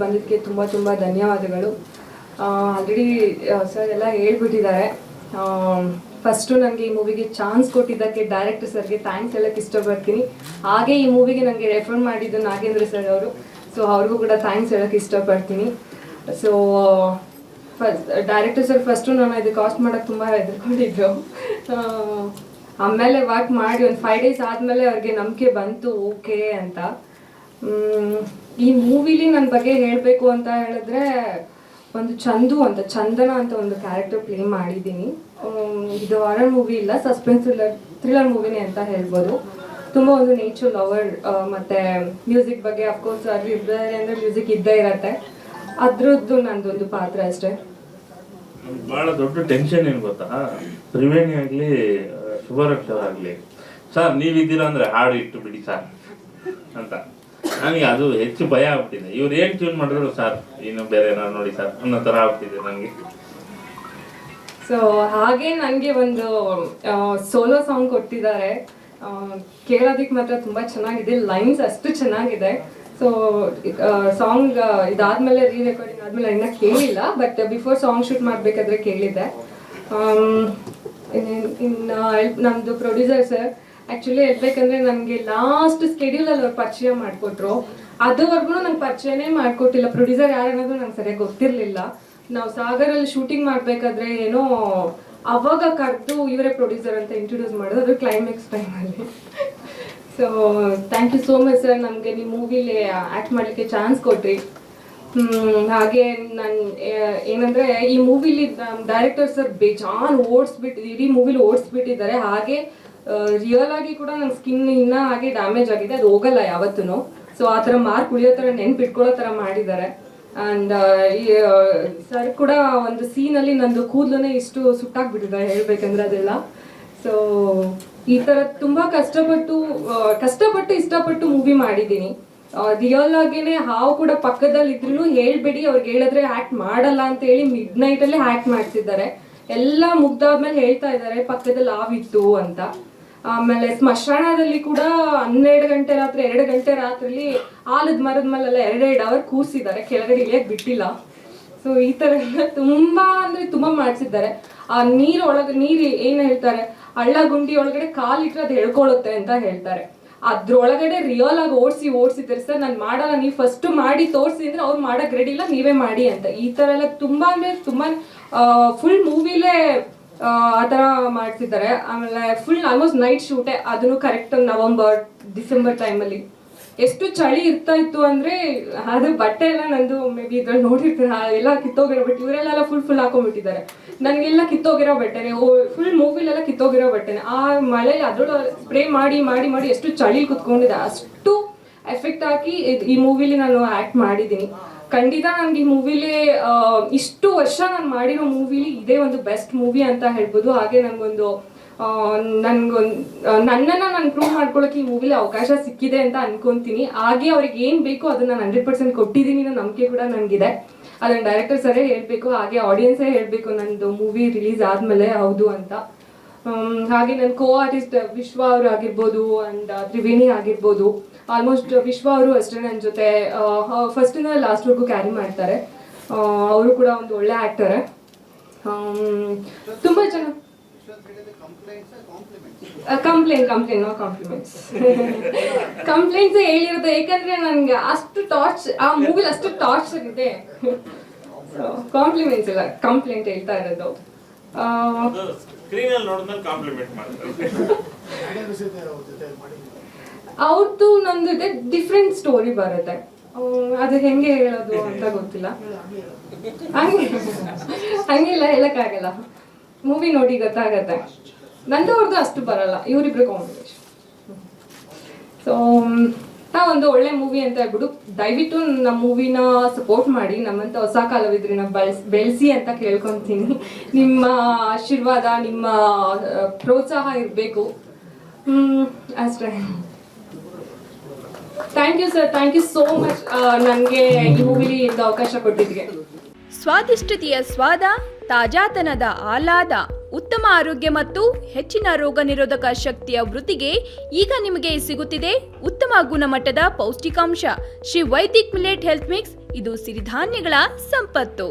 ಬಂದಿದ್ದಕ್ಕೆ ತುಂಬ ತುಂಬ ಧನ್ಯವಾದಗಳು. ಆಲ್ರೆಡಿ ಸರ್ ಎಲ್ಲ ಹೇಳ್ಬಿಟ್ಟಿದ್ದಾರೆ. ಫಸ್ಟು ನನಗೆ ಈ ಮೂವಿಗೆ ಚಾನ್ಸ್ ಕೊಟ್ಟಿದ್ದಕ್ಕೆ ಡೈರೆಕ್ಟರ್ ಸರ್ಗೆ ಥ್ಯಾಂಕ್ಸ್ ಹೇಳೋಕ್ಕೆ ಇಷ್ಟಪಡ್ತೀನಿ. ಹಾಗೆ ಈ ಮೂವಿಗೆ ನನಗೆ ರೆಫರ್ ಮಾಡಿದ್ದು ನಾಗೇಂದ್ರ ಸರ್ ಅವರು, ಸೊ ಅವ್ರಿಗೂ ಕೂಡ ಥ್ಯಾಂಕ್ಸ್ ಹೇಳೋಕ್ಕೆ ಇಷ್ಟಪಡ್ತೀನಿ. ಸೊ ಡೈರೆಕ್ಟರ್ ಸರ್ ಫಸ್ಟು ನಾನು ಇದು ಕಾಸ್ಟ್ ಮಾಡೋಕ್ಕೆ ತುಂಬ ಹೆದರ್ಕೊಂಡಿದ್ರು. ಆಮೇಲೆ ವರ್ಕ್ ಮಾಡಿ ಒಂದು 5 days ಆದಮೇಲೆ ಅವ್ರಿಗೆ ನಂಬಿಕೆ ಬಂತು ಓಕೆ ಅಂತ. ಈ ಮೂವಿಲಿ ನನ್ನ ಬಗ್ಗೆ ಹೇಳಬೇಕು ಅಂತ ಹೇಳಿದ್ರೆ, ಒಂದು ಚಂದನ ಅಂತ ಒಂದು ಕ್ಯಾರೆಕ್ಟರ್ ಪ್ಲೇ ಮಾಡಿದ್ದೀನಿ. ಇದು ಹಾರರ್ ಮೂವಿ ಇಲ್ಲ, ಸಸ್ಪೆನ್ಸ್ ಥ್ರಿಲ್ಲರ್ ಮೂವಿನೇ ಅಂತ ಹೇಳ್ಬೋದು. ತುಂಬ ಒಂದು ನೇಚರ್ ಲವರ್, ಮತ್ತು ಮ್ಯೂಸಿಕ್ ಬಗ್ಗೆ ಅಫ್ಕೋರ್ಸ್ ಅದು ಇದ್ದಾರೆ ಅಂದರೆ ಮ್ಯೂಸಿಕ್ ಇದ್ದೇ ಇರತ್ತೆ. ಅದ್ರದ್ದು ನಂದೊಂದು ಪಾತ್ರ ಅಷ್ಟೇ. ಭಾಳ ದೊಡ್ಡ ಟೆನ್ಷನ್ ಏನು ಗೊತ್ತಾ, ತ್ರಿವೇಣಿ ಆಗಲಿ ಶುಭರಕ್ಷರ ಆಗಲಿ, ಸರ್ ನೀವಿದ್ದೀರಾ ಅಂದರೆ ಹಾಡು ಇಟ್ಟು ಬಿಡಿ ಸರ್ ಅಂತ ನನಗೆ ಅದು ಹೆಚ್ಚು ಭಯ ಆಗ್ಬಿಟ್ಟಿದೆ. ಇವ್ರು ಏನು ಟ್ಯೂನ್ ಮಾಡಿದ್ರು ಸರ್ ಇನ್ನು ಬೇರೆ ಏನಾದ್ರು ನೋಡಿ ಸರ್ ಅನ್ನೋ ಥರ ಆಗ್ಬಿಟ್ಟಿದೆ ನನಗೆ. ಸೊ ಹಾಗೆ ನನಗೆ ಒಂದು ಸೋಲೋ ಸಾಂಗ್ ಕೊಟ್ಟಿದ್ದಾರೆ, ಕೇಳೋದಕ್ಕೆ ಮಾತ್ರ ತುಂಬ ಚೆನ್ನಾಗಿದೆ, ಲೈನ್ಸ್ ಅಷ್ಟು ಚೆನ್ನಾಗಿದೆ. ಸೊ ಸಾಂಗ್ ಇದಾದ್ಮೇಲೆ ರೆಕಾರ್ಡಿಂಗ್ ಆದಮೇಲೆ ಇನ್ನೂ ಕೇಳಿಲ್ಲ, ಬಟ್ ಬಿಫೋರ್ ಸಾಂಗ್ ಶೂಟ್ ಮಾಡಬೇಕಾದ್ರೆ ಕೇಳಿದ್ದೆ. ಇನ್ನು ನಮ್ಮದು ಪ್ರೊಡ್ಯೂಸರ್ ಸರ್ ಆ್ಯಕ್ಚುಲಿ ಹೇಳ್ಬೇಕಂದ್ರೆ ನನಗೆ ಲಾಸ್ಟ್ ಸ್ಕೆಡ್ಯೂಲಲ್ಲಿ ಅವ್ರು ಪರಿಚಯ ಮಾಡಿಕೊಟ್ರು. ಅದುವರೆಗೂ ನಂಗೆ ಪರಿಚಯನೇ ಮಾಡಿಕೊಟ್ಟಿಲ್ಲ, ಪ್ರೊಡ್ಯೂಸರ್ ಯಾರು ಅನ್ನೋದು ನಂಗೆ ಸರಿಯಾಗಿ ಗೊತ್ತಿರಲಿಲ್ಲ. ನಾವು ಸಾಗರಲ್ಲಿ ಶೂಟಿಂಗ್ ಮಾಡಬೇಕಾದ್ರೆ ಏನೋ ಅವಾಗ ಕರೆದು ಇವರೇ ಪ್ರೊಡ್ಯೂಸರ್ ಅಂತ ಇಂಟ್ರೊಡ್ಯೂಸ್ ಮಾಡೋದು, ಅದು ಕ್ಲೈಮ್ಯಾಕ್ಸ್ ಟೈಮಲ್ಲಿ. So thank you so much sir, ನಮಗೆ ನಿಮ್ಮ ಮೂವಿಲಿ ಆ್ಯಕ್ಟ್ ಮಾಡಲಿಕ್ಕೆ ಚಾನ್ಸ್ ಕೊಟ್ರಿ. ಹಾಗೆ ನಾನು ಏನಂದರೆ ಈ ಮೂವಿಲಿ ಡೈರೆಕ್ಟರ್ ಸರ್ ಬೇಜಾನ್ ಇಡೀ ಮೂವಿಲಿ ಓಡಿಸ್ಬಿಟ್ಟಿದ್ದಾರೆ. ಹಾಗೆ ರಿಯಲ್ ಆಗಿ ಕೂಡ ನನ್ನ ಸ್ಕಿನ್ ಇನ್ನೂ ಹಾಗೆ ಡ್ಯಾಮೇಜ್ ಆಗಿದೆ, ಅದು ಹೋಗಲ್ಲ ಯಾವತ್ತೂ. ಸೊ ಆ ಥರ ಮಾರ್ಕ್ ಉಳಿಯೋ ಥರ ನೆನ್ಪಿಟ್ಕೊಳ್ಳೋ ಥರ ಮಾಡಿದ್ದಾರೆ. ಆ್ಯಂಡ್ ಸರ್ ಕೂಡ ಒಂದು ಸೀನಲ್ಲಿ ನಂದು ಕೂದಲೇ ಇಷ್ಟು ಸುಟ್ಟಾಗ್ಬಿಟ್ಟಿದೆ ಹೇಳ್ಬೇಕಂದ್ರೆ ಅದೆಲ್ಲ. ಸೊ ಈ ಥರ ತುಂಬ ಕಷ್ಟಪಟ್ಟು ಇಷ್ಟಪಟ್ಟು ಮೂವಿ ಮಾಡಿದ್ದೀನಿ. ರಿಯಲ್ ಆಗೇನೆ ಹಾವು ಕೂಡ ಪಕ್ಕದಲ್ಲಿ ಇದ್ರೂ ಹೇಳ್ಬೇಡಿ, ಅವ್ರಿಗೆ ಹೇಳಿದ್ರೆ ಆ್ಯಕ್ಟ್ ಮಾಡಲ್ಲ ಅಂತ ಹೇಳಿ ಮಿಡ್ನೈಟಲ್ಲೇ ಆ್ಯಕ್ಟ್ ಮಾಡ್ತಿದ್ದಾರೆ. ಎಲ್ಲ ಮುಗ್ದಾದ್ಮೇಲೆ ಹೇಳ್ತಾ ಇದ್ದಾರೆ ಪಕ್ಕದಲ್ಲಿ ಹಾವಿತ್ತು ಅಂತ. ಆಮೇಲೆ ಸ್ಮಶಾನದಲ್ಲಿ ಕೂಡ 12 ಗಂಟೆ ರಾತ್ರಿ 2 ಗಂಟೆ ರಾತ್ರಿಲಿ ಆಲದ ಮರದ ಮೇಲೆಲ್ಲ 2 ಅವರ್ ಕೂರಿಸಿದ್ದಾರೆ, ಕೆಳಗಡೆ ಇಳಿಯಕ್ಕೆ ಬಿಟ್ಟಿಲ್ಲ. ಸೊ ಈ ಥರ ಎಲ್ಲ ತುಂಬ ಮಾಡಿಸಿದ್ದಾರೆ. ಆ ನೀರು ಏನು ಹೇಳ್ತಾರೆ, ಹಳ್ಳ ಗುಂಡಿ ಒಳಗಡೆ ಕಾಲಿಟ್ರೆ ಅದು ಹೇಳ್ಕೊಳ್ಳುತ್ತೆ ಅಂತ ಹೇಳ್ತಾರೆ. ಅದ್ರೊಳಗಡೆ ರಿಯಲ್ ಆಗಿ ಓಡಿಸಿದ್ದಾರೆ ಸರ್. ನಾನು ಮಾಡಲ್ಲ, ನೀವು ಫಸ್ಟ್ ಮಾಡಿ ತೋರಿಸಿ ಅಂದ್ರೆ ಅವ್ರು ಮಾಡಕ್ಕೆ ರೆಡಿ ಇಲ್ಲ, ನೀವೇ ಮಾಡಿ ಅಂತ. ಈ ಥರ ಎಲ್ಲ ತುಂಬ ಫುಲ್ ಮೂವಿಲೇ ಆ ಥರ ಮಾಡ್ತಿದ್ದಾರೆ. ಆಮೇಲೆ ಫುಲ್ ಆಲ್ಮೋಸ್ಟ್ ನೈಟ್ ಶೂಟೇ, ಅದನ್ನು ಕರೆಕ್ಟ್ ನವಂಬರ್ ಡಿಸೆಂಬರ್ ಟೈಮಲ್ಲಿ. ಎಷ್ಟು ಚಳಿ ಇರ್ತಾ ಇತ್ತು ಅಂದರೆ ಅದು ಬಟ್ಟೆ ಎಲ್ಲ ನಂದು ಮೇ ಬಿ ಇದ್ರಲ್ಲಿ ನೋಡಿರ್ತೀರ ಎಲ್ಲ ಕಿತ್ತೋಗಿರೋ ಬಟ್ಟೆ, ಇವರೆಲ್ಲ ಫುಲ್ ಹಾಕೊಂಡ್ಬಿಟ್ಟಿದ್ದಾರೆ. ನನಗೆಲ್ಲ ಕಿತ್ತೋಗಿರೋ ಬಟ್ಟೆನೆ, ಫುಲ್ ಮೂವಿಲೆಲ್ಲ ಕಿತ್ತೋಗಿರೋ ಬಟ್ಟೆನೆ. ಆ ಮಳೆಯಲ್ಲಿ ಅದ್ರೊಳಗೆ ಸ್ಪ್ರೇ ಮಾಡಿ ಎಷ್ಟು ಚಳಿ ಕುತ್ಕೊಂಡಿದೆ, ಅಷ್ಟು ಎಫೆಕ್ಟ್ ಹಾಕಿ ಈ ಮೂವಿಲಿ ನಾನು ಆ್ಯಕ್ಟ್ ಮಾಡಿದ್ದೀನಿ. ಖಂಡಿತ ನನಗೆ ಈ ಮೂವಿಲಿ ಇಷ್ಟು ವರ್ಷ ನಾನು ಮಾಡಿರೋ ಮೂವಿಲಿ ಇದೇ ಒಂದು ಬೆಸ್ಟ್ ಮೂವಿ ಅಂತ ಹೇಳ್ಬೋದು. ಹಾಗೆ ನನ್ನನ್ನು ನಾನು ಪ್ರೂವ್ ಮಾಡ್ಕೊಳ್ಳೋಕೆ ಈ ಮೂವಿಲಿ ಅವಕಾಶ ಸಿಕ್ಕಿದೆ ಅಂತ ಅನ್ಕೊಂತೀನಿ. ಹಾಗೆ ಅವ್ರಿಗೆ ಏನು ಬೇಕೋ ಅದನ್ನು ನಾನು 100% ಕೊಟ್ಟಿದ್ದೀನಿ ಅನ್ನೋ ನಂಬಿಕೆ ಕೂಡ ನನಗಿದೆ. ಅದನ್ನು ಡೈರೆಕ್ಟರ್ ಸರೇ ಹೇಳಬೇಕು, ಹಾಗೆ ಆಡಿಯನ್ಸೇ ಹೇಳಬೇಕು ನಂದು ಮೂವಿ ರಿಲೀಸ್ ಆದಮೇಲೆ ಹೌದು ಅಂತ. ಹಾಗೆ ನನ್ನ ಕೋ ಆರ್ಟಿಸ್ಟ್ ವಿಶ್ವ ಅವರು ಆಗಿರ್ಬೋದು ಆ್ಯಂಡ್ ತ್ರಿವೇಣಿ ಆಗಿರ್ಬೋದು. ಆಲ್ಮೋಸ್ಟ್ ವಿಶ್ವ ಅವರು ಅಷ್ಟೇ ನನ್ನ ಜೊತೆ ಫಸ್ಟಿಂದ ಲಾಸ್ಟ್ವರೆಗೂ ಕ್ಯಾರಿ ಮಾಡ್ತಾರೆ. ಅವರು ಕೂಡ ಒಂದು ಒಳ್ಳೆ ಆ್ಯಕ್ಟರೇ. ತುಂಬ ಜನ ಕಂಪ್ಲೇಂಟ್ ನೋ ಕಾಂಪ್ಲಿಮೆಂಟ್ಸ್ ಕಂಪ್ಲೇಂಟ್ಸ್ ಹೇಳಿರೋದು, ಯಾಕಂದ್ರೆ ನನಗೆ ಅಷ್ಟು ಆ ಮೂವಿಲಿ ಅಷ್ಟು ಟಾರ್ಚರ್ ಇದೆ. ಕಾಂಪ್ಲಿಮೆಂಟ್ಸ್ ಇಲ್ಲ, ಕಂಪ್ಲೇಂಟ್ ಹೇಳ್ತಾ ಇರೋದು. ಅವ್ರದ್ದು ನಂದು ಇದೆ ಡಿಫ್ರೆಂಟ್ ಸ್ಟೋರಿ ಬರುತ್ತೆ, ಅದು ಹೆಂಗೆ ಹೇಳೋದು ಅಂತ ಗೊತ್ತಿಲ್ಲ. ಹಂಗೆಲ್ಲ ಹೇಳಕ್ಕಾಗಲ್ಲ, ಮೂವಿ ನೋಡಿ ಗೊತ್ತಾಗತ್ತೆ. ನಂದು ಅವ್ರದ್ದು ಅಷ್ಟು ಬರಲ್ಲ, ಇವರಿಬ್ರು ಕಾಂಬಿನೇಷನ್. ಸೊ ಒಂದು ಒಳ್ಳೆ ಮೂವಿ ಅಂತ ಹೇಳ್ಬಿಟ್ಟು ದಯವಿಟ್ಟು ನಮ್ಮ ಮೂವಿನ ಸಪೋರ್ಟ್ ಮಾಡಿ, ನಮ್ಮಂತ ಹೊಸ ಕಲಾವಿದ್ರನ್ನ ಬೆಳೆಸಿ ಅಂತ ಕೇಳ್ಕೊತೀನಿ. ನಿಮ್ಮ ಆಶೀರ್ವಾದ, ನಿಮ್ಮ ಪ್ರೋತ್ಸಾಹ ಇರಬೇಕು ಅಷ್ಟೇ. Thank you sir, thank you so much ನನಗೆ ಈ ಮೂವಿಲಿ ಇದು ಅವಕಾಶ ಕೊಟ್ಟಿದ್ದಕ್ಕೆ. ಸ್ವಾದಿಷ್ಟತೆಯ ಸ್ವಾದ, ತಾಜಾತನದ ಆಹ್ಲಾದ, ಉತ್ತಮ ಆರೋಗ್ಯ ಮತ್ತು ಹೆಚ್ಚಿನ ರೋಗ ನಿರೋಧಕ ಶಕ್ತಿಯ ವೃದ್ಧಿಗೆ ಈಗ ನಿಮಗೆ ಸಿಗುತ್ತಿದೆ ಉತ್ತಮ ಗುಣಮಟ್ಟದ ಪೌಷ್ಟಿಕಾಂಶ Shri Vaidik millet health mix. ಇದು ಸಿರಿಧಾನ್ಯಗಳ ಸಂಪತ್ತು.